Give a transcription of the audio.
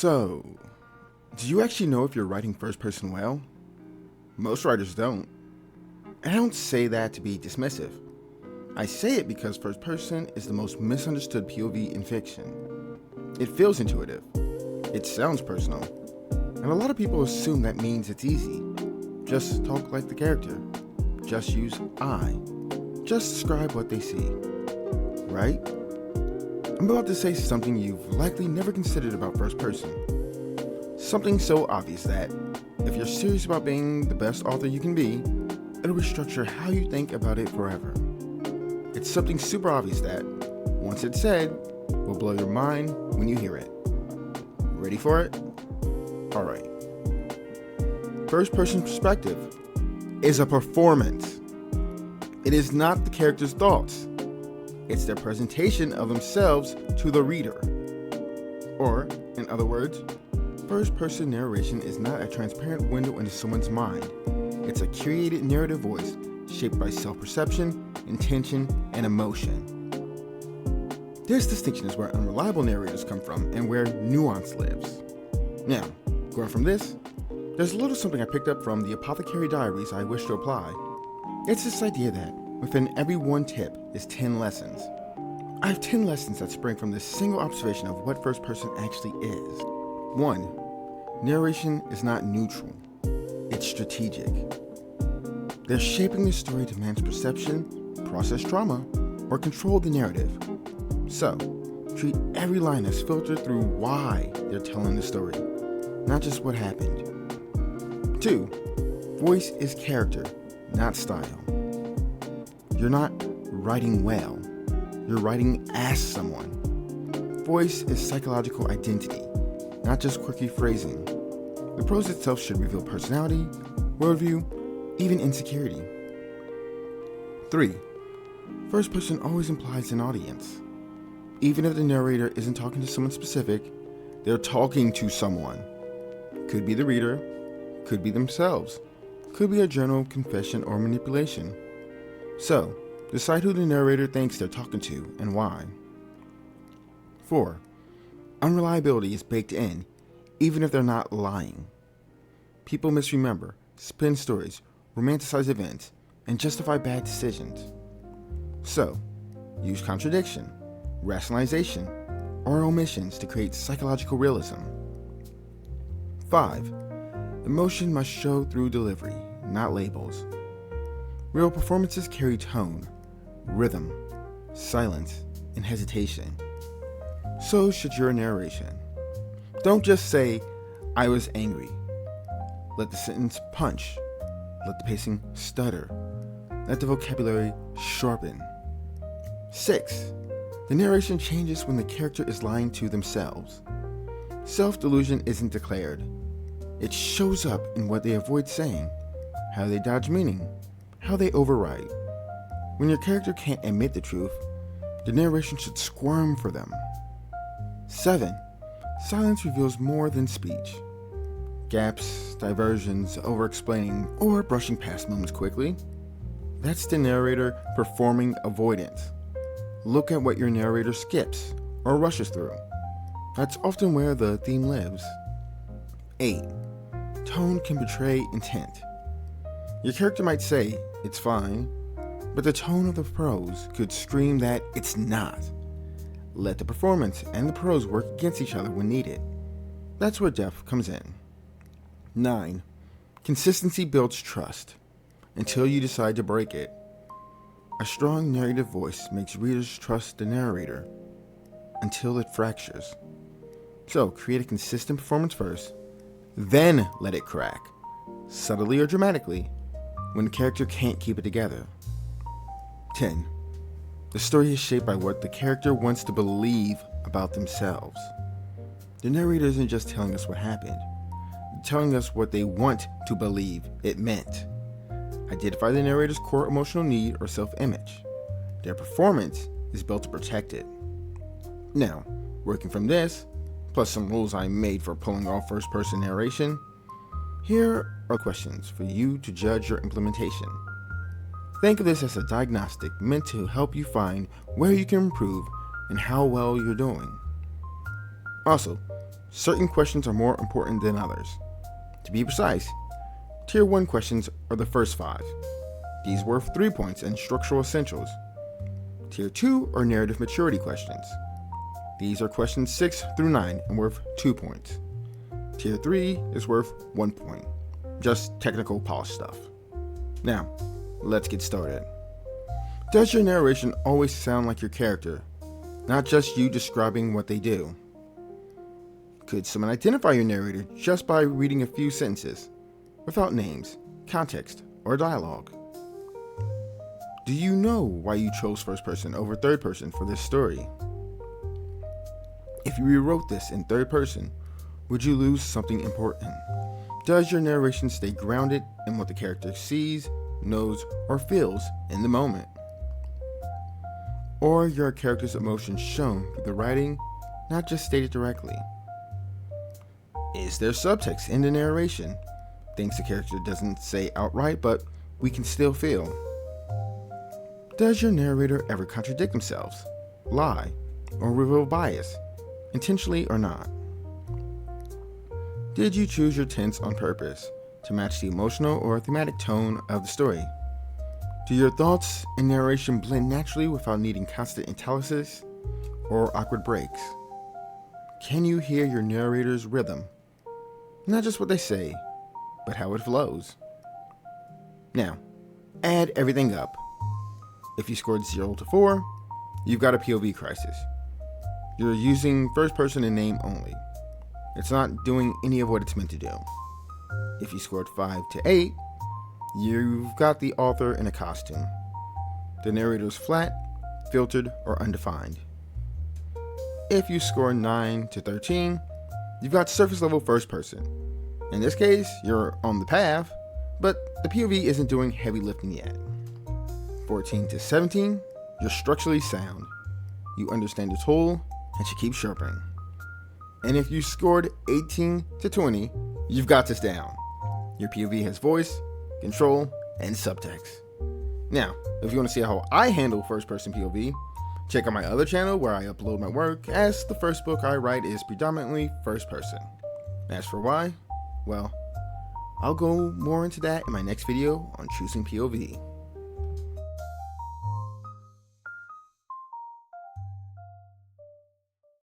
So, do you actually know if you're writing first person well? Most writers don't. And I don't say that to be dismissive. I say it because first person is the most misunderstood POV in fiction. It feels intuitive. It sounds personal. And a lot of people assume that means it's easy. Just talk like the character. Just use I. Just describe what they see. Right? I'm about to say something you've likely never considered about first person. Something so obvious that, if you're serious about being the best author you can be, it'll restructure how you think about it forever. It's something super obvious that, once it's said, will blow your mind when you hear it. Ready for it? Alright. First person perspective is a performance. It is not the character's thoughts. It's their presentation of themselves to the reader. Or, in other words, first-person narration is not a transparent window into someone's mind. It's a curated narrative voice shaped by self-perception, intention, and emotion. This distinction is where unreliable narrators come from and where nuance lives. Now, going from this, there's a little something I picked up from the Apothecary Diaries I wish to apply. It's this idea that within every one tip is 10 lessons. I have 10 lessons that spring from this single observation of what first person actually is. 1. Narration is not neutral. It's strategic. They're shaping the story to manage perception, process trauma, or control the narrative. So, treat every line as filtered through why they're telling the story, not just what happened. 2. Voice is character, not style. You're not writing well. You're writing as someone. Voice is psychological identity, not just quirky phrasing. The prose itself should reveal personality, worldview, even insecurity. 3. First person always implies an audience. Even if the narrator isn't talking to someone specific, they're talking to someone. Could be the reader, could be themselves, could be a general confession or manipulation. So, decide who the narrator thinks they're talking to and why. 4. Unreliability is baked in, even if they're not lying. People misremember, spin stories, romanticize events, and justify bad decisions. So, use contradiction, rationalization, or omissions to create psychological realism. 5. Emotion must show through delivery, not labels. Real performances carry tone, rhythm, silence, and hesitation. So should your narration. Don't just say, "I was angry." Let the sentence punch. Let the pacing stutter. Let the vocabulary sharpen. 6. The narration changes when the character is lying to themselves. Self-delusion isn't declared. It shows up in what they avoid saying, how they dodge meaning, how they overwrite. When your character can't admit the truth, the narration should squirm for them. 7. Silence reveals more than speech. Gaps, diversions, over-explaining, or brushing past moments quickly. That's the narrator performing avoidance. Look at what your narrator skips or rushes through. That's often where the theme lives. 8. Tone can betray intent. Your character might say, "It's fine," but the tone of the prose could scream that it's not. Let the performance and the prose work against each other when needed. That's where depth comes in. 9. Consistency builds trust until you decide to break it. A strong narrative voice makes readers trust the narrator until it fractures. So create a consistent performance first, then let it crack, subtly or dramatically, when the character can't keep it together. 10. The story is shaped by what the character wants to believe about themselves. The narrator isn't just telling us what happened, they're telling us what they want to believe it meant. Identify the narrator's core emotional need or self-image. Their performance is built to protect it. Now, working from this, plus some rules I made for pulling off first-person narration, here are questions for you to judge your implementation. Think of this as a diagnostic meant to help you find where you can improve and how well you're doing. Also, certain questions are more important than others. To be precise, Tier 1 questions are the first 5. These worth 3 points in structural essentials. Tier 2 are narrative maturity questions. These are questions 6 through 9 and worth 2 points. Tier 3 is worth 1 point. Just technical polish stuff. Now, let's get started. Does your narration always sound like your character, not just you describing what they do? Could someone identify your narrator just by reading a few sentences, without names, context, or dialogue? Do you know why you chose first person over third person for this story? If you rewrote this in third person, would you lose something important? Does your narration stay grounded in what the character sees, knows, or feels in the moment? Or your character's emotions shown through the writing, not just stated directly? Is there subtext in the narration? Things the character doesn't say outright, but we can still feel. Does your narrator ever contradict themselves, lie, or reveal bias, intentionally or not? Did you choose your tense on purpose to match the emotional or thematic tone of the story? Do your thoughts and narration blend naturally without needing constant italics or awkward breaks? Can you hear your narrator's rhythm? Not just what they say, but how it flows. Now, add everything up. If you scored 0 to 4, you've got a POV crisis. You're using first person in name only. It's not doing any of what it's meant to do. If you scored 5 to 8, you've got the author in a costume. The narrator's flat, filtered, or undefined. If you score 9 to 13, you've got surface level first person. In this case, you're on the path, but the POV isn't doing heavy lifting yet. 14 to 17, you're structurally sound. You understand the tool and should keep sharpening. And if you scored 18 to 20, you've got this down. Your POV has voice, control, and subtext. Now, if you want to see how I handle first-person POV, check out my other channel where I upload my work, as the first book I write is predominantly first-person. As for why, well, I'll go more into that in my next video on choosing POV.